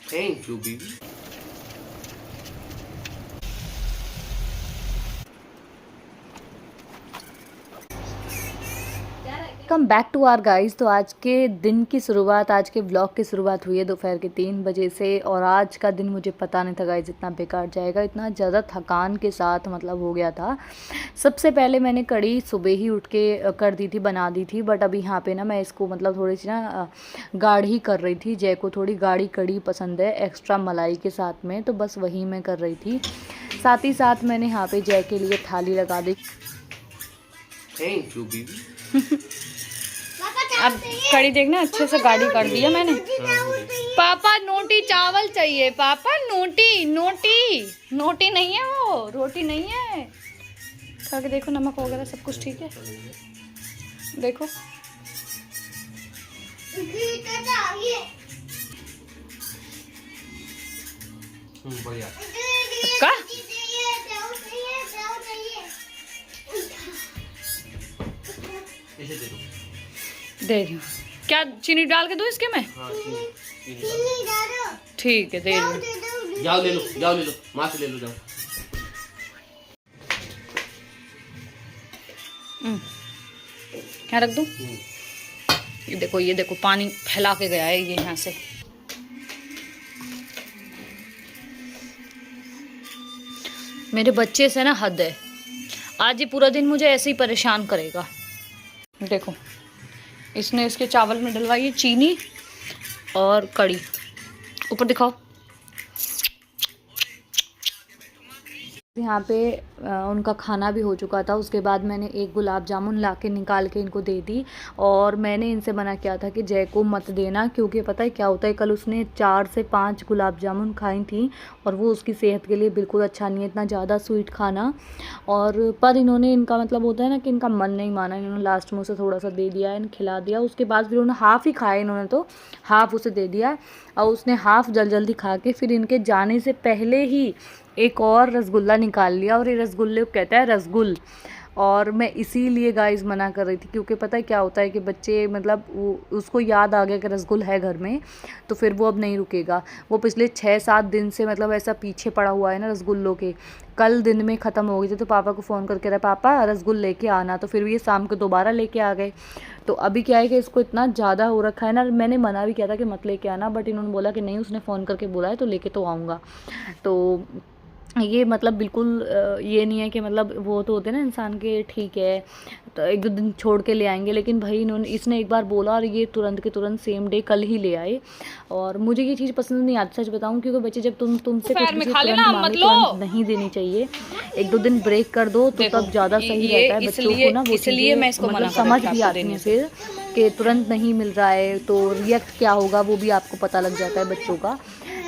Thank you BB. Come back to our guys. तो आज के दिन की शुरुआत, आज के ब्लॉग की शुरुआत हुई है दोपहर के 3 बजे से। और आज का दिन मुझे पता नहीं था गाइस इतना बेकार जाएगा, इतना ज़्यादा थकान के साथ मतलब हो गया था। सबसे पहले मैंने कढ़ी सुबह ही उठ के कर दी थी, बना दी थी। बट अभी यहाँ पे ना मैं इसको मतलब थोड़ी सी ना गाढ़ी कर रही थी। जय को थोड़ी गाढ़ी कढ़ी पसंद है एक्स्ट्रा मलाई के साथ में, तो बस वही मैं कर रही थी। साथ ही साथ मैंने यहाँ पे जय के लिए थाली लगा दी। थैंक यू बीबी। अब कड़ी देखना अच्छे से गाढ़ी कर दिया मैंने। पापा नोटी चावल चाहिए, पापा नोटी नोटी नोटी नहीं है, वो रोटी नहीं है। खा के देखो नमक वगैरह सब कुछ ठीक है, देखो। बढ़िया। का इसे दे दो। दे रही हूँ। क्या चीनी डाल के दूँ इसके में? हाँ, चीनी डालो। ठीक है, दे रही हूँ। जाओ ले लो, जाओ ले लो, माँ से ले लो, जाओ। यहाँ रख दूँ? ये देखो पानी फैला के गया है ये यहाँ से। मेरे बच्चे से ना हद है, आज ये पूरा दिन मुझे ऐसे ही परेशान करेगा। देखो इसने इसके चावल में डलवाई है चीनी और कड़ी। ऊपर दिखाओ। यहाँ पे उनका खाना भी हो चुका था। उसके बाद मैंने एक गुलाब जामुन ला के निकाल के इनको दे दी। और मैंने इनसे मना किया था कि जय को मत देना, क्योंकि पता है क्या होता है, कल उसने 4 से 5 गुलाब जामुन खाई थी और वो उसकी सेहत के लिए बिल्कुल अच्छा नहीं है इतना ज़्यादा स्वीट खाना। और पर इन्होंने, इनका मतलब होता है ना कि इनका मन नहीं माना, इन्होंने लास्ट में उसे थोड़ा सा दे दिया, इन्हें खिला दिया। उसके बाद फिर उन्होंने हाफ़ ही खाया, इन्होंने तो हाफ़ उसे दे दिया और उसने हाफ़ जल्दी खा के फिर इनके जाने से पहले ही एक और रसगुल्ला निकाल लिया। और ये रसगुल्ले को कहता है रसगुल। और मैं इसीलिए गाइस मना कर रही थी, क्योंकि पता है क्या होता है कि बच्चे मतलब उसको याद आ गया कि रसगुल है घर में, तो फिर वो अब नहीं रुकेगा। वो पिछले 6-7 दिन से मतलब ऐसा पीछे पड़ा हुआ है ना रसगुल्लों के। कल दिन में ख़त्म हो गई थी तो पापा को फ़ोन करके रहा, पापा रसगुल लेके आना, तो फिर ये शाम को दोबारा लेके आ गए। तो अभी क्या है कि इसको इतना ज़्यादा हो रखा है ना, मैंने मना भी किया था कि मत लेके आना, बट इन्होंने बोला कि नहीं, उसने फ़ोन करके बोला है तो लेके तो आऊँगा। तो ये मतलब बिल्कुल ये नहीं है कि मतलब वो तो होते हैं ना इंसान के, ठीक है तो 1-2 दिन छोड़ के ले आएंगे, लेकिन भाई इसने एक बार बोला और ये तुरंत के तुरंत सेम डे कल ही ले आए। और मुझे ये चीज़ पसंद नहीं आती, सच बताऊं, क्योंकि बच्चे जब तुमसे कुछ भी चीज़ तुरंत मांगे तुरंत नहीं देनी चाहिए। 1-2 दिन ब्रेक कर दो तो तब ज़्यादा सही रहता है बच्चों को ना। वो इसलिए मैं इसको मतलब समझ भी आती हैं फिर कि तुरंत नहीं मिल रहा है तो रिएक्ट क्या होगा वो भी आपको पता लग जाता है बच्चों का।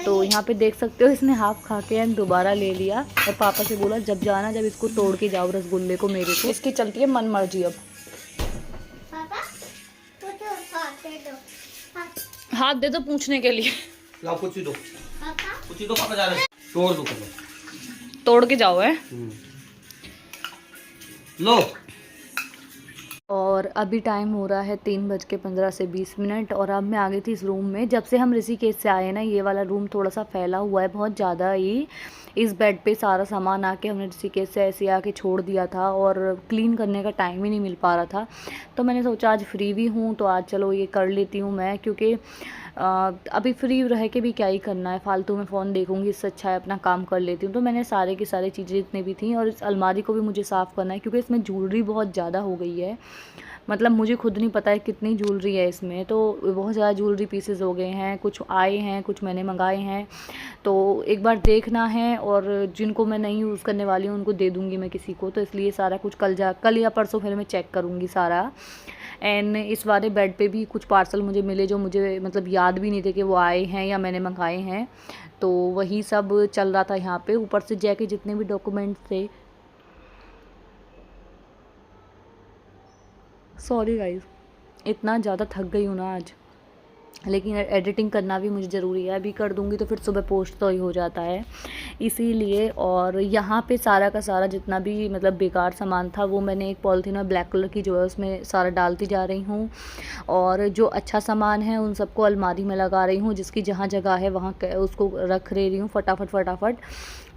तो यहाँ पे देख सकते हो इसने हाफ खा के एंड दोबारा ले लिया और पापा से बोला जब जाना जब इसको तोड़ के जाओ रसगुल्ले को मेरे को। इसकी चलती है मन मर्जी। अब हाथ दे दो पूछने के लिए। लाओ पूछी दो, पूछी दो, पापा जा रहे हैं, तोड़ दो पहले, तोड़ के जाओ है। लो। और अभी टाइम हो रहा है 3:15 से 20 मिनट और अब मैं आ गई थी इस रूम में। जब से हम ऋषिकेश से आए ना, ये वाला रूम थोड़ा सा फैला हुआ है बहुत ज़्यादा ही। इस बेड पे सारा सामान आके हमने ऋषिकेश से ऐसे आके छोड़ दिया था और क्लीन करने का टाइम ही नहीं मिल पा रहा था। तो मैंने सोचा आज फ्री भी हूँ तो आज चलो ये कर लेती हूँ मैं, क्योंकि अभी फ्री रह के भी क्या ही करना है, फालतू में फ़ोन देखूँगी, इससे अच्छा है अपना काम कर लेती हूँ। तो मैंने सारे की सारी चीज़ें जितनी भी थी, और इस अलमारी को भी मुझे साफ़ करना है क्योंकि इसमें ज्वेलरी बहुत ज़्यादा हो गई है। मतलब मुझे खुद नहीं पता है कितनी ज्वेलरी है इसमें, तो बहुत ज़्यादा ज्वेलरी पीसेस हो गए हैं, कुछ आए हैं कुछ मैंने मंगाए हैं। तो एक बार देखना है और जिनको मैं नहीं यूज़ करने वाली हूँ उनको दे दूँगी मैं किसी को। तो इसलिए सारा कुछ कल या परसों फिर मैं चेक करूँगी सारा। एंड इस वाले बेड पे भी कुछ पार्सल मुझे मिले जो मुझे मतलब याद भी नहीं थे कि वो आए हैं या मैंने मंगाए हैं। तो वही सब चल रहा था यहाँ पे। ऊपर से जय के जितने भी डॉक्यूमेंट्स थे, सॉरी गाइस इतना ज़्यादा थक गई हूँ ना आज, लेकिन एडिटिंग करना भी मुझे ज़रूरी है, अभी कर दूँगी तो फिर सुबह पोस्ट तो ही हो जाता है इसीलिए। और यहाँ पे सारा का सारा जितना भी मतलब बेकार सामान था वो मैंने एक पॉलीथीन में ब्लैक कलर की जो है उसमें सारा डालती जा रही हूँ, और जो अच्छा सामान है उन सबको अलमारी में लगा रही हूँ, जिसकी जहाँ जगह है वहाँ उसको रख रही हूँ फटाफट।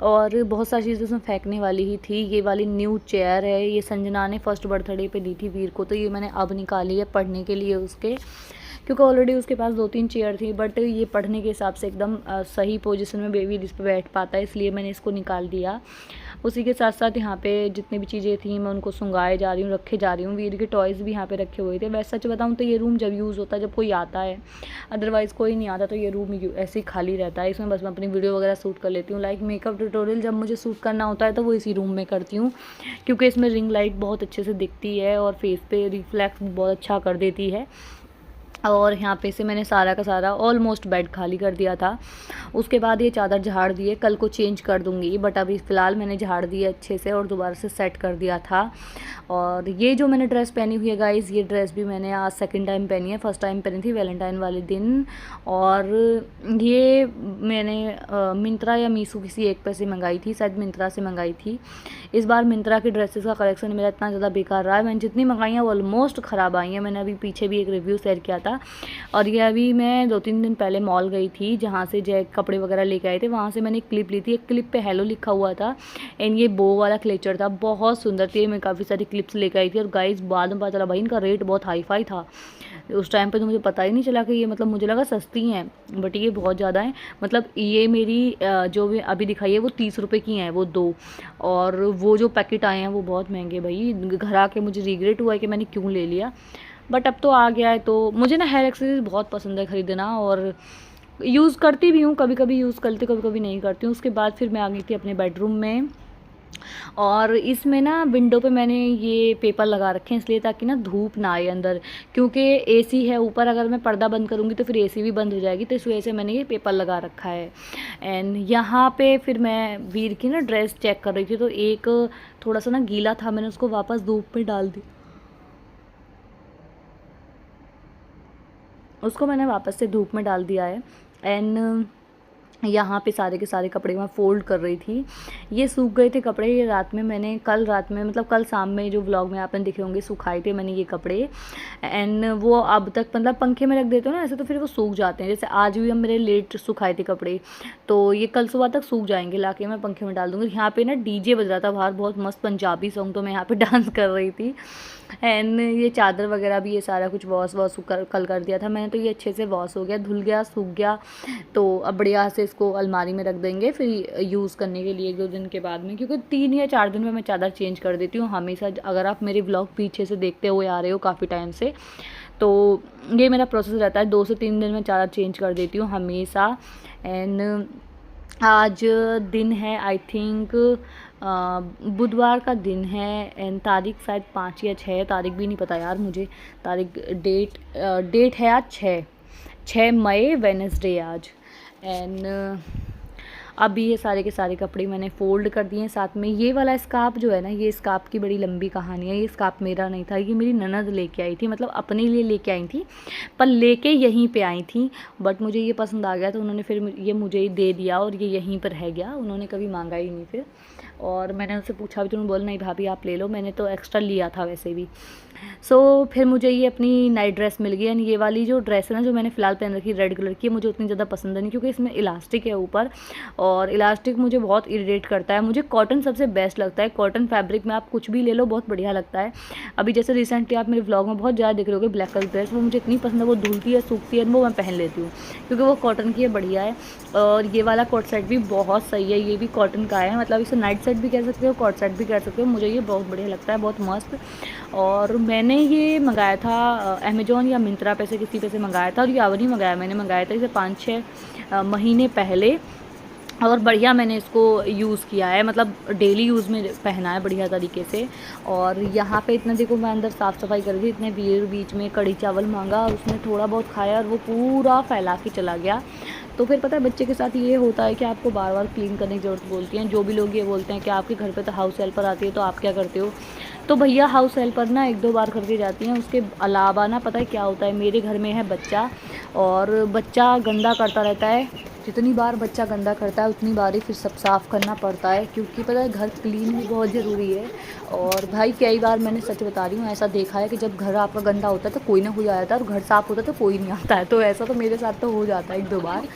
और बहुत सारी चीज़ें उसमें फेंकने वाली ही थी। ये वाली न्यू चेयर है, ये संजना ने फर्स्ट बर्थडे पे दी थी वीर को, तो ये मैंने अब निकाली है पढ़ने के लिए उसके, क्योंकि ऑलरेडी उसके पास 2-3 चेयर थी, बट ये पढ़ने के हिसाब से एकदम सही पोजीशन में बेबी इस पर बैठ पाता है, इसलिए मैंने इसको निकाल दिया। उसी के साथ साथ यहाँ पे जितनी भी चीज़ें थी मैं उनको सुंगाए जा रही हूँ, रखे जा रही हूँ। वीर के टॉयज़ भी यहाँ पे रखे हुए थे। वैसे सच बताऊँ तो ये रूम जब यूज़ होता है जब कोई आता है, अदरवाइज़ कोई नहीं आता तो ये रूम ऐसे ही खाली रहता है। इसमें बस मैं अपनी वीडियो वगैरह शूट कर लेती हूँ। लाइक मेकअप ट्यूटोरियल जब मुझे शूट करना होता है तो वो इसी रूम में करती हूँ, क्योंकि इसमें रिंग लाइट बहुत अच्छे से दिखती है और फेस पे रिफ्लेक्ट बहुत अच्छा कर देती है। और यहाँ पे से मैंने सारा का सारा ऑलमोस्ट बेड खाली कर दिया था। उसके बाद ये चादर झाड़ दिए, कल को चेंज कर दूँगी, बट अभी फ़िलहाल मैंने झाड़ दिया अच्छे से और दोबारा से सेट कर दिया था। और ये जो मैंने ड्रेस पहनी हुई है गाइज़, ये ड्रेस भी मैंने आज सेकंड टाइम पहनी है। फ़र्स्ट टाइम पहनी थी वैलेंटाइन वाले दिन, और ये मैंने मिंत्रा या मीशो किसी एक पे से मंगाई थी, शायद मिंत्रा से मंगाई थी। इस बार मिंत्रा के ड्रेसेस का कलेक्शन मेरा इतना ज़्यादा बेकार रहा है, मैंने जितनी मंगाई हैं वो ऑलमोस्ट ख़राब आई हैं। मैंने अभी पीछे भी एक रिव्यू शेयर किया था। और ये अभी मैं 2-3 दिन पहले मॉल गई थी, जहाँ से जय कपड़े वगैरह लेके आए थे, वहाँ से मैंने एक क्लिप ली थी। एक क्लिप पे हेलो लिखा हुआ था एंड ये बो वाला क्लेचर था, बहुत सुंदर थी। मैं काफ़ी सारी क्लिप्स लेके आई थी, और गाइस बाद में पता चला भाई इनका रेट बहुत हाई फाई था। उस टाइम पे तो मुझे पता ही नहीं चला कि ये मतलब मुझे लगा सस्ती हैं, बट ये बहुत ज़्यादा है। मतलब ये मेरी जो भी अभी दिखाई है वो 30 रुपये की हैं वो 2, और वो जो पैकेट आए हैं वो बहुत महंगे। भाई घर आके मुझे रिग्रेट हुआ है कि मैंने क्यों ले लिया, बट अब तो आ गया है। तो मुझे ना हेयर एक्सेसरीज बहुत पसंद है ख़रीदना, और यूज़ करती भी हूँ, कभी कभी यूज़ करती कभी कभी नहीं करती हूँ। उसके बाद फिर मैं आ गई थी अपने बेडरूम में, और इसमें ना विंडो पे मैंने ये पेपर लगा रखे हैं इसलिए ताकि ना धूप ना आए अंदर, क्योंकि एसी है ऊपर, अगर मैं पर्दा बंद करूँगी तो फिर एसी भी बंद हो जाएगी, तो इस वजह से मैंने ये पेपर लगा रखा है। एंड यहाँ पे फिर मैं वीर की ना ड्रेस चेक कर रही थी, तो एक थोड़ा सा ना गीला था, मैंने उसको वापस धूप में डाल दिया, उसको मैंने वापस से धूप में डाल दिया है। एंड यहाँ पे सारे के सारे कपड़े मैं फ़ोल्ड कर रही थी, ये सूख गए थे कपड़े। ये रात में मैंने कल रात में मतलब कल शाम में जो व्लॉग में आपने देखे होंगे सुखाए थे मैंने ये कपड़े, एंड वो अब तक मतलब पंखे में रख देते हो ना ऐसे, तो फिर वो सूख जाते हैं। जैसे आज भी हम मेरे लेट सुखाए थे कपड़े, तो ये कल सुबह तक सूख जाएंगे, लाके मैं पंखे में डाल दूँगी। यहाँ पे ना डीजे बज रहा था बाहर, बहुत मस्त पंजाबी सॉन्ग, तो मैं यहाँ पे डांस कर रही थी। एंड ये चादर वगैरह भी ये सारा कुछ वॉश कल कर दिया था मैंने, तो ये अच्छे से वॉश हो गया, धुल गया, सूख गया। तो अब बढ़िया से इसको अलमारी में रख देंगे फिर यूज़ करने के लिए 1-2 दिन के बाद में, क्योंकि 3 या 4 दिन में मैं चादर चेंज कर देती हूँ हमेशा। अगर आप मेरे व्लॉग पीछे से देखते हुए आ रहे हो काफ़ी टाइम से, तो ये मेरा प्रोसेस रहता है, 2 से 3 दिन में चादर चेंज कर देती हूँ हमेशा। एंड आज दिन है आई थिंक बुधवार का दिन है, एंड तारीख शायद 5 या 6 तारीख भी नहीं पता यार मुझे, तारीख डेट है आज 6 मई वेडनेसडे आज। एंड अभी ये सारे के सारे कपड़े मैंने फ़ोल्ड कर दिए हैं। साथ में ये वाला स्कार्फ जो है ना, ये स्कार्फ की बड़ी लंबी कहानी है। ये स्कार्फ मेरा नहीं था, ये मेरी ननद लेके आई थी, मतलब अपने लिए लेके आई थी, पर लेके यहीं पे आई थी, बट मुझे ये पसंद आ गया तो उन्होंने फिर ये मुझे ही दे दिया, और ये यहीं पर रह गया, उन्होंने कभी मांगा ही नहीं फिर। और मैंने उनसे पूछा भी तो उन्होंने बोला नहीं भाभी आप ले लो, मैंने तो एक्स्ट्रा लिया था वैसे भी। फिर मुझे ये अपनी नाइट ड्रेस मिल गई। एंड ये वाली जो ड्रेस है ना जो मैंने फ़िलहाल पहन रखी है रेड कलर की, मुझे उतनी ज़्यादा पसंद नहीं, क्योंकि इसमें इलास्टिक है ऊपर, और इलास्टिक मुझे बहुत इरिटेट करता है। मुझे कॉटन सबसे बेस्ट लगता है, कॉटन फैब्रिक में आप कुछ भी ले लो बहुत बढ़िया लगता है। अभी जैसे रिसेंटली आप मेरे व्लॉग में बहुत ज़्यादा देख रहे होगे ब्लैक कलर ड्रेस, वो मुझे इतनी पसंद है, वो धुलती है सूखती है, वो मैं पहन लेती हूँ क्योंकि वो कॉटन की है, बढ़िया है। और ये वाला कोट सेट भी बहुत सही है, ये भी कॉटन का है, मतलब इसे नाइट सेट भी कह सकते हो, कोट सेट भी कह सकते हो। मुझे ये बहुत बढ़िया लगता है, बहुत मस्त। और मैंने ये मंगाया था अमेज़ॉन या मिंत्रा पे से किसी पे से मंगाया था, और ये अब नहीं मंगाया, मैंने मंगाया था इसे 5-6 महीने पहले, और बढ़िया मैंने इसको यूज़ किया है, मतलब डेली यूज़ में पहना है बढ़िया तरीके से। और यहाँ पे इतना देखो मैं अंदर साफ़ सफाई कर रही थी, इतने बीच में कड़ी चावल मांगा और उसने थोड़ा बहुत खाया और वो पूरा फैला के चला गया। तो फिर पता है बच्चे के साथ ये होता है कि आपको बार बार क्लीन करने की ज़रूरत बोलती हैं। जो भी लोग ये बोलते हैं कि आपके घर पे तो हाउस हेल्पर आती है तो आप क्या करते हो, तो भैया हाउस हेल्पर ना 1-2 बार करके जाती हैं। उसके अलावा ना पता है क्या होता है, मेरे घर में है बच्चा, और बच्चा गंदा करता रहता है। जितनी बार बच्चा गंदा करता है उतनी बार ही फिर सब साफ़ करना पड़ता है, क्योंकि पता है घर क्लीन भी बहुत ज़रूरी है। और भाई कई बार मैंने सच बता रही हूँ, ऐसा देखा है कि जब घर आपका गंदा होता है तो कोई ना कोई आ जाता है, और घर साफ़ होता है तो कोई नहीं आता है। तो ऐसा तो मेरे साथ तो हो जाता है 1-2 बार,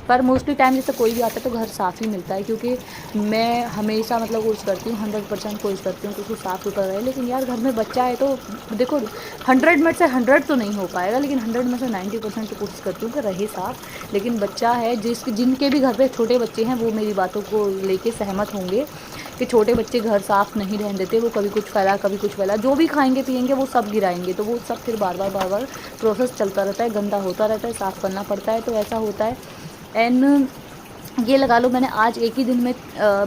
पर मोस्टली टाइम जैसे कोई भी आता है तो घर साफ़ ही मिलता है, क्योंकि मैं हमेशा मतलब कोशिश करती हूँ, 100% कोशिश करती हूँ कि उसको साफ़ सुथरा रहे। लेकिन यार घर में बच्चा है तो देखो 100 में से 100 तो नहीं हो पाएगा, लेकिन 100 में से 90% तो कोशिश करती हूँ कि रहे साफ़। लेकिन बच्चा है जिनके भी घर पे छोटे बच्चे हैं वो मेरी बातों को लेके सहमत होंगे कि छोटे बच्चे घर साफ़ नहीं रहने देते। वो कभी कुछ फैला कभी कुछ फैला, जो भी खाएंगे पिएंगे वो सब गिराएंगे, तो वो सब फिर बार बार प्रोसेस चलता रहता है, गंदा होता रहता है, साफ़ करना पड़ता है। तो ऐसा होता है। एंड ये लगा लो मैंने आज एक ही दिन में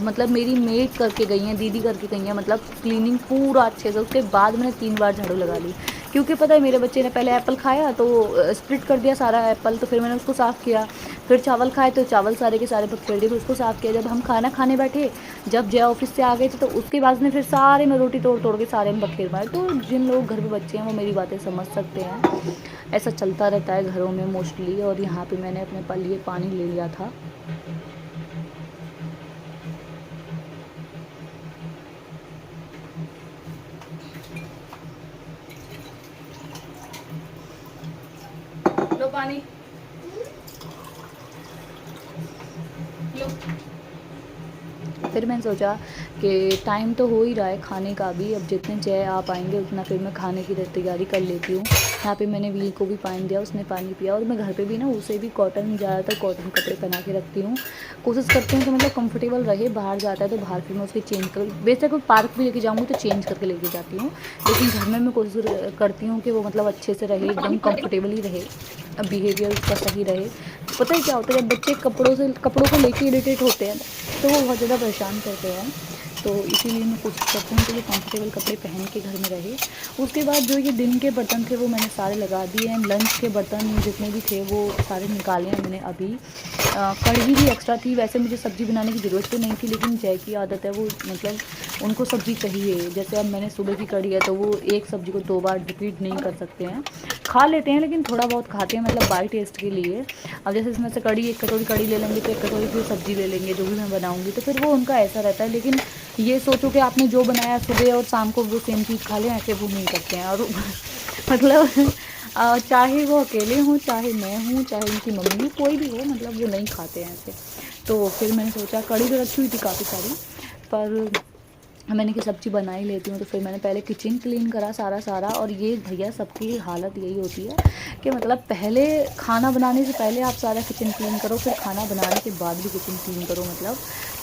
मतलब मेरी मेड करके गई हैं, दीदी करके गई हैं, मतलब क्लीनिंग पूरा अच्छे से। उसके बाद मैंने 3 बार झाड़ू लगा ली, क्योंकि पता है मेरे बच्चे ने पहले एप्पल खाया तो स्प्लिट कर दिया सारा एप्पल, तो फिर मैंने उसको साफ़ किया। फिर चावल खाए तो चावल सारे के सारे पखेड़ दिए, फिर उसको साफ़ किया। जब हम खाना खाने बैठे, जब जय ऑफिस से आ गए थे, तो उसके बाद ने फिर सारे में रोटी तोड़ तोड़ के सारे में बखेर मारे। तो जिन लोग घर पे बच्चे हैं वो मेरी बातें समझ सकते हैं। ऐसा चलता रहता है घरों में मोस्टली। और यहाँ पे मैंने अपने लिए पानी ले लिया था। लो पानी लो। फिर मैंने सोचा कि टाइम तो हो ही रहा है खाने का भी, अब जितने जय आप आएंगे उतना फिर मैं खाने की तैयारी कर लेती हूँ। यहाँ पे मैंने वील को भी पानी दिया, उसने पानी पिया। और मैं घर पे भी ना उसे भी ज़्यादातर कॉटन कपड़े पहना के रखती हूँ। कोशिश करती हूँ कि मतलब कंफर्टेबल रहे। बाहर जाता है तो बाहर फिर मैं उसकी चेंज कर, बेशक कोई पार्क भी लेके जाऊँगी तो चेंज करके लेके जाती हूँ, लेकिन घर में मैं कोशिश करती हूँ कि वो मतलब अच्छे से रहे, एकदम कंफर्टेबल ही रहे, बिहेवियर उसका सही रहे। पता है क्या होता है, जब बच्चे कपड़ों को लेके इरिटेट होते हैं तो वो बहुत ज़्यादा परेशान करते हैं। तो इसीलिए मैं कोशिश करती हूँ कि वो कंफर्टेबल कपड़े पहन के घर में रहे। उसके बाद जो ये दिन के बर्तन थे वो मैंने सारे लगा दिए हैं। लंच के बर्तन जितने भी थे वो सारे निकाले हैं मैंने अभी। कढ़ी भी एक्स्ट्रा थी, वैसे मुझे सब्ज़ी बनाने की ज़रूरत तो नहीं थी, लेकिन जय की आदत है, वो मतलब उनको सब्ज़ी चाहिए। जैसे अब मैंने सुबह की कढ़ी है तो वो एक सब्ज़ी को 2 बार रिपीट नहीं कर सकते हैं, खा लेते हैं लेकिन थोड़ा बहुत खाते हैं, मतलब बाई टेस्ट के लिए। अब जैसे इसमें से कढ़ी, 1 कटोरी कढ़ी ले लेंगे तो 1 कटोरी फिर सब्ज़ी ले लेंगे जो भी मैं बनाऊँगी, तो फिर वो उनका ऐसा रहता है। लेकिन ये सोचो कि आपने जो बनाया सुबह और शाम को वो सेम चीज़ खा लें, ऐसे वो नहीं करते हैं। और मतलब चाहे वो अकेले हों, चाहे मैं हूँ, चाहे उनकी मम्मी हो, कोई भी हो, मतलब वो नहीं खाते हैं ऐसे। तो फिर मैंने सोचा, कढ़ी तो रखी हुई थी काफ़ी सारी, पर मैंने कि सब्ज़ी बना ही लेती हूँ। तो फिर मैंने पहले किचन क्लीन करा सारा। और ये भैया सबकी हालत यही होती है कि मतलब पहले खाना बनाने से पहले आप सारा किचन क्लीन करो, फिर खाना बनाने के बाद भी किचन क्लीन करो, मतलब।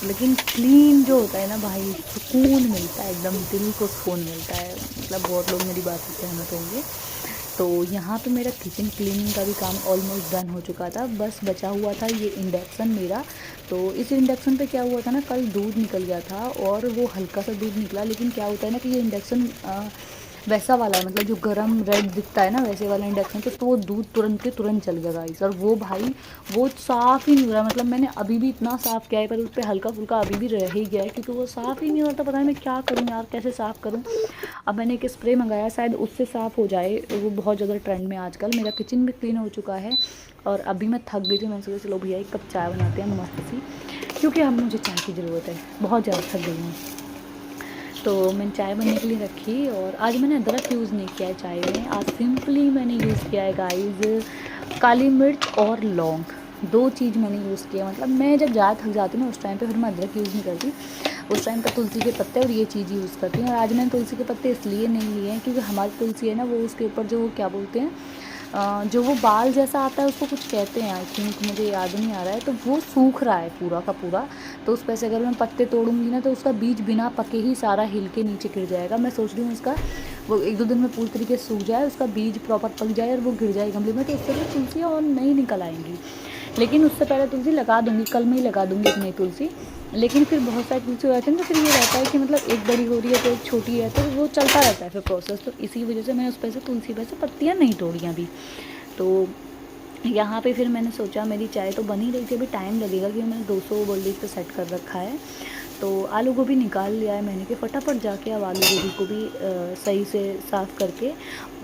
लेकिन क्लीन जो होता है ना भाई, सुकून मिलता है, एकदम दिल को सुकून मिलता है, मतलब बहुत लोग मेरी बात से सहमत होंगे। तो यहाँ पे मेरा किचन क्लीनिंग का भी काम ऑलमोस्ट डन हो चुका था, बस बचा हुआ था ये इंडक्शन मेरा। तो इस इंडक्शन पे क्या हुआ था ना, कल दूध निकल गया था और वो हल्का सा दूध निकला, लेकिन क्या होता है ना कि ये इंडक्शन वैसा वाला है, मतलब जो गरम रेड दिखता है ना वैसे वाला इंडक्शन, तो वो दूध तुरंत के तुरंत चल गया गाइस। और वो भाई वो साफ़ ही नहीं हो रहा, मतलब मैंने अभी भी इतना साफ़ किया है पर उस पर हल्का फुल्का अभी भी रह ही गया है, क्योंकि वो साफ़ ही नहीं होता। पता नहीं मैं क्या करूँ यार, कैसे साफ़ करूँ। अब मैंने एक स्प्रे मंगाया, शायद उससे साफ़ हो जाए, वो बहुत ज़्यादा ट्रेंड में आजकल। मेरा किचन भी क्लीन हो चुका है और अभी मैं थक गई थी। मैंने सोचा चलो भैया 1 कप चाय बनाते हैं मस्त सी, क्योंकि हम मुझे चाय की ज़रूरत है, बहुत ज़्यादा थक गई हूँ। तो मैंने चाय बनने के लिए रखी और आज मैंने अदरक यूज़ नहीं किया है चाय में। आज सिंपली मैंने यूज़ किया है गाइस काली मिर्च और लौंग, 2 चीज़ मैंने यूज़ किया। मतलब मैं जब ज़्यादा थक जाती हूँ ना उस टाइम पे फिर मैं अदरक यूज़ नहीं करती, उस टाइम पर तुलसी के पत्ते और ये चीज़ यूज़ करती हूँ। और आज मैंने तुलसी के पत्ते इसलिए नहीं लिए हैं क्योंकि हमारी तुलसी है ना, वो उसके ऊपर जो क्या बोलते हैं, जो वो बाल जैसा आता है उसको कुछ कहते हैं, आई थिंक, मुझे याद नहीं आ रहा है। तो वो सूख रहा है पूरा का पूरा, तो उस पर से अगर मैं पत्ते तोड़ूंगी ना तो उसका बीज बिना पके ही सारा हिल के नीचे गिर जाएगा। मैं सोच रही हूँ उसका वो 1-2 दिन में पूरी तरीके से सूख जाए, उसका बीज प्रॉपर पक जाए और वो गिर जाए गमले में, तो उससे भी तुलसी और नहीं निकल आएंगी। लेकिन उससे पहले तुलसी लगा दूँगी, कल में ही लगा दूँगी एक नई तुलसी। लेकिन फिर बहुत सारी तुलसी हो जाती है ना, तो फिर ये रहता है कि मतलब एक बड़ी हो रही है तो एक छोटी है, तो वो चलता रहता है फिर प्रोसेस। तो इसी वजह से मैंने उस पर से तुलसी पर से पत्तियाँ नहीं तोड़ी अभी। तो यहाँ पे फिर मैंने सोचा मेरी चाय तो बन ही रही थी, अभी टाइम लगेगा क्योंकि मैंने 200 वोल्टेज पे सेट कर रखा है। तो आलू गोभी निकाल लिया है मैंने कि फटाफट जाके अब आलू गोभी को भी सही से साफ़ करके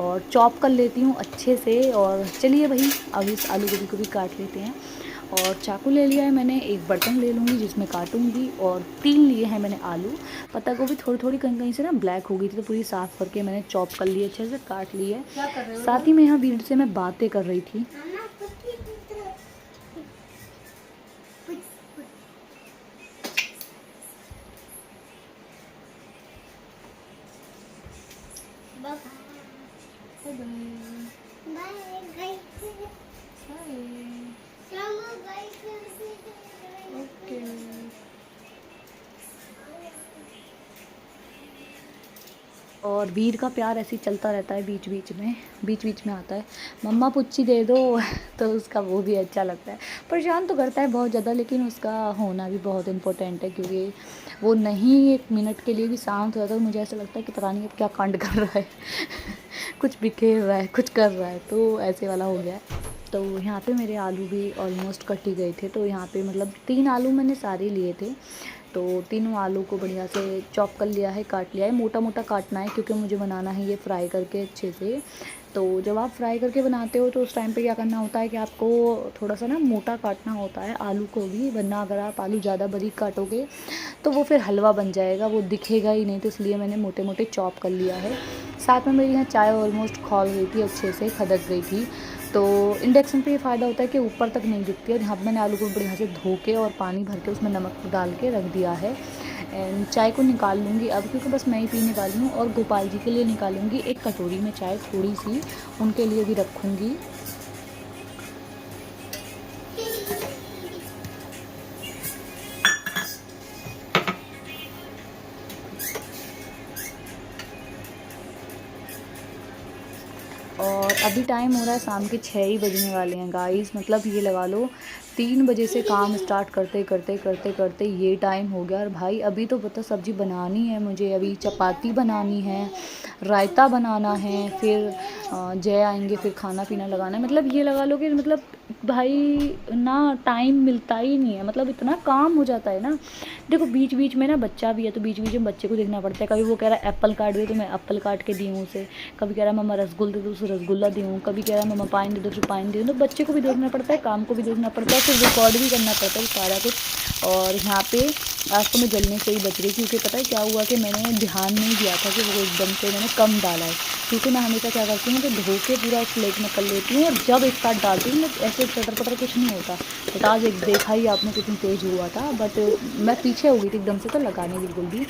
और चॉप कर लेती हूँ अच्छे से। और चलिए भाई अब इस आलू गोभी को भी काट लेते हैं। और चाकू ले लिया है मैंने, एक बर्तन ले लूँगी जिसमें काटूँगी, और 3 लिए हैं मैंने आलू। पत्ता गोभी थोड़ी थोड़ी कहीं कहीं से ना ब्लैक हो गई थी, तो पूरी साफ़ करके मैंने चॉप कर ली, अच्छे से काट ली है। साथ ही में यहाँ भीड़ से मैं बातें कर रही थी। और वीर का प्यार ऐसे ही चलता रहता है, बीच बीच में आता है मम्मा पुच्ची दे दो तो उसका वो भी अच्छा लगता है। परेशान तो करता है बहुत ज़्यादा, लेकिन उसका होना भी बहुत इम्पोर्टेंट है क्योंकि वो नहीं 1 मिनट के लिए भी शांत होता है तो मुझे ऐसा लगता है कि पता नहीं अब क्या कांड कर रहा है कुछ बिखेर रहा है, कुछ कर रहा है, तो ऐसे वाला हो गया है। तो यहाँ पे मेरे आलू भी ऑलमोस्ट कट ही गए थे, तो यहाँ पे मतलब 3 आलू मैंने सारे लिए थे, तो तीनों आलू को बढ़िया से चॉप कर लिया है, काट लिया है। मोटा मोटा काटना है क्योंकि मुझे बनाना है ये फ्राई करके अच्छे से। तो जब आप फ्राई करके बनाते हो तो उस टाइम पे क्या करना होता है कि आपको थोड़ा सा ना मोटा काटना होता है आलू को भी, वरना अगर आप आलू ज़्यादा बारीक काटोगे तो वो फिर हलवा बन जाएगा, वो दिखेगा ही नहीं। तो इसलिए मैंने मोटे मोटे चॉप कर लिया है। साथ में मेरी यहाँ चाय ऑलमोस्ट खौल गई थी, अच्छे से खदक गई थी। तो इंडक्शन पे ये फ़ायदा होता है कि ऊपर तक नहीं दिखती है। यहाँ पर मैंने आलू को बढ़िया से धो के और पानी भर के उसमें नमक डाल के रख दिया है। एंड चाय को निकाल लूँगी अब, क्योंकि बस मैं ही पीने वाली हूँ, और गोपाल जी के लिए निकालूँगी एक कटोरी में चाय, थोड़ी सी उनके लिए भी रखूँगी। और अभी टाइम हो रहा है शाम के 6 ही बजने वाले हैं गाइस, मतलब ये लगा लो 3 बजे से काम स्टार्ट करते करते करते करते ये टाइम हो गया। और भाई अभी तो पता सब्ज़ी बनानी है मुझे, अभी चपाती बनानी है, रायता बनाना है, फिर जय आएंगे, फिर खाना पीना लगाना है। मतलब ये लगा लो कि मतलब भाई ना टाइम मिलता ही नहीं है, मतलब इतना काम हो जाता है ना। देखो बीच बीच में ना बच्चा भी है तो बीच बीच में बच्चे को देखना पड़ता है। कभी वो कह रहा है एप्पल काट दे तो मैं एप्पल काट के दी हूँ उसे, कभी कह रहा है मम्मा रसगुल्ला दे दो उसे रसगुल्ला दी हूँ, कभी कह रहा है मम्मा पानी दे दो उसे पानी दे दो। तो बच्चे को भी देखना पड़ता है, काम को भी देखना पड़ता है, फिर रिकॉर्ड भी करना पड़ता है सारा कुछ। और यहाँ पे आज तो मैं जलने से ही बच रही, क्योंकि पता है क्या हुआ कि मैंने ध्यान नहीं दिया था कि वो एकदम से मैंने कम डाला है। क्योंकि मैं हमेशा क्या करती हूँ कि धो के पूरा प्लेट में कर लेती हूँ, और जब एक साथ डालती हूँ ऐसे चटर पटर कुछ नहीं होता। बट आज एक देखा ही आपने कितनी तेज़ हुआ था, बट मैं पीछे हो गई थी एकदम से, तो लगा नहीं बिल्कुल भी।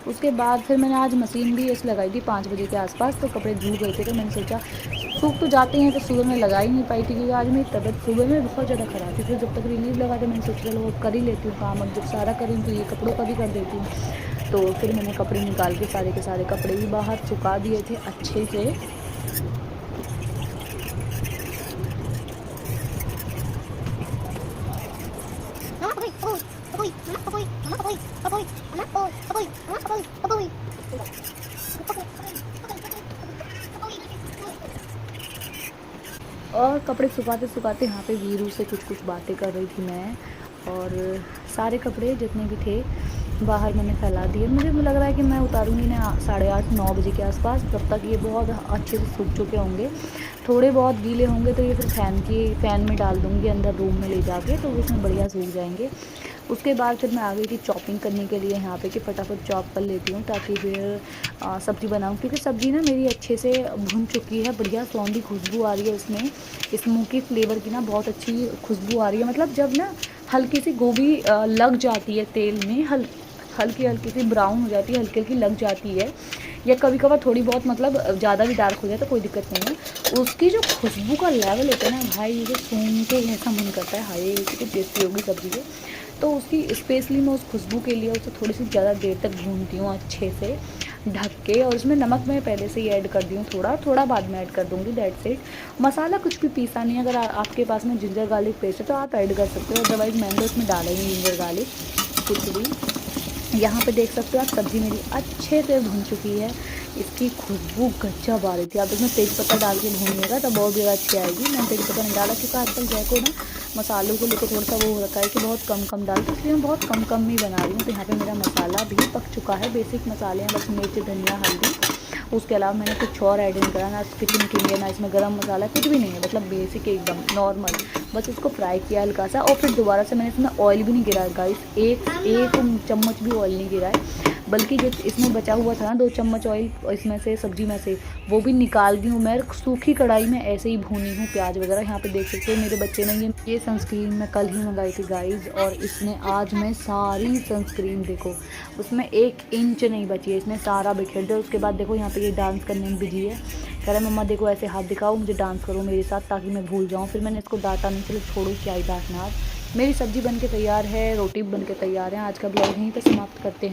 उसके बाद फिर मैंने आज मशीन भी ऐसे लगाई थी 5 बजे के आसपास, तो कपड़े धुल गए थे। तो मैंने सोचा सूख तो जाते हैं, तो सुबह में लगा ही नहीं पाई थी क्योंकि आज मेरी तबीयत सुबह में बहुत ज़्यादा ख़राब थी। फिर जब तक रिलीव लगा तो मैंने सोचा चलो कर ही लेती हूँ काम, अब जब सारा करूँ तो ये कपड़ों का भी कर देती हूँ। तो फिर मैंने कपड़े निकाल के सारे कपड़े भी बाहर सुखा दिए थे अच्छे से। और कपड़े सुखाते सुखाते यहाँ पे वीरू से कुछ बातें कर रही थी मैं, और सारे कपड़े जितने भी थे बाहर मैंने फैला दिए। मुझे लग रहा है कि मैं उतारूँगी ना 8:30-9 बजे के आसपास, तब तक ये बहुत अच्छे से सूख चुके होंगे। थोड़े बहुत गीले होंगे तो ये फिर फ़ैन में डाल दूँगी अंदर रूम में ले जाके, तो उसमें बढ़िया सूख जाएंगे। उसके बाद फिर मैं आ गई थी चॉपिंग करने के लिए यहाँ पे कि फटाफट चॉप कर लेती हूँ ताकि फिर सब्ज़ी बनाऊँ, क्योंकि सब्ज़ी ना मेरी अच्छे से भुन चुकी है, बढ़िया सौंधी खुशबू आ रही है उसमें, स्मोकी फ्लेवर की ना बहुत अच्छी खुशबू आ रही है। मतलब जब ना हल्की सी गोभी लग जाती है तेल में, हल्की सी ब्राउन हो जाती है, हल्की हल्की लग जाती है, या कभी कभार थोड़ी बहुत मतलब ज़्यादा भी डार्क हो जाए तो कोई दिक्कत नहीं है। उसकी जो खुशबू का लेवल होता है ना भाई, मुझे सूंघ के ऐसा मन करता है हाय कितनी टेस्टी होगी सब्ज़ी है। तो उसकी स्पेशली मैं उस खुशबू के लिए उसे थोड़ी सी ज़्यादा देर तक भूनती हूँ अच्छे से ढक के। और उसमें नमक मैं पहले से ही ऐड कर दी हूँ, थोड़ा बाद में ऐड कर दूँगी, दैट्स इट। मसाला कुछ भी पीसा नहीं, अगर आपके पास में जिंजर गार्लिक पेस्ट है तो आप ऐड कर सकते हो, अदरवाइज़ मैंने तो उसमें डाला ही नहीं जिंजर गार्लिक कुछ भी। यहाँ पे देख सकते हो आप सब्ज़ी मेरी अच्छे से भुन चुकी है। इसकी खुशबू गजब आ रही थी। अब इसमें तेज पत्ता डाल के भूनिएगा तब बहुत ज़्यादा अच्छी आएगी। मैंने तेज पत्ता नहीं डाला क्योंकि आजकल जैको ना मसालों को लेकर थोड़ा सा वो हो रखा है कि बहुत कम डाल, तो इसलिए मैं बहुत कम ही बना रही हूँ। तो यहाँ पे मेरा मसाला भी पक चुका है। बेसिक मसाले हैं बस मिर्च, धनिया, हल्दी, उसके अलावा मैंने कुछ और ऐड नहीं करा, ना किचन किंग है ना इसमें गरम मसाला, कुछ भी नहीं है, मतलब बेसिक एकदम नॉर्मल। बस इसको फ्राई किया हल्का सा और फिर दोबारा से मैंने इसमें ऑयल भी नहीं गिरा है गाइस, एक चम्मच भी ऑयल नहीं गिरा है, बल्कि जो इसमें बचा हुआ था ना 2 चम्मच ऑयल इसमें से सब्जी में से वो भी निकाल दी हूँ। मैं सूखी कढ़ाई में ऐसे ही भूनी हूँ प्याज वगैरह। यहाँ पे देख सकते हो मेरे बच्चे ने ये सनस्क्रीन मैं कल ही मंगाई थी गाइज, और इसने आज मैं सारी सनस्क्रीन देखो उसमें 1 इंच नहीं बची है, इसने सारा बिखेर दिया। उसके बाद देखो यहाँ पे ये डांस करने में बिजी है, कह रहा मम्मा देखो ऐसे हाथ दिखाओ, मुझे डांस करो मेरे साथ ताकि मैं भूल जाऊँ। फिर मैंने इसको डांटा नहीं, चलो छोड़ो क्या ही डांटना। मेरी सब्जी बन के तैयार है, रोटी बन के तैयार है। आज का ब्लॉग यहीं पर समाप्त करते हैं।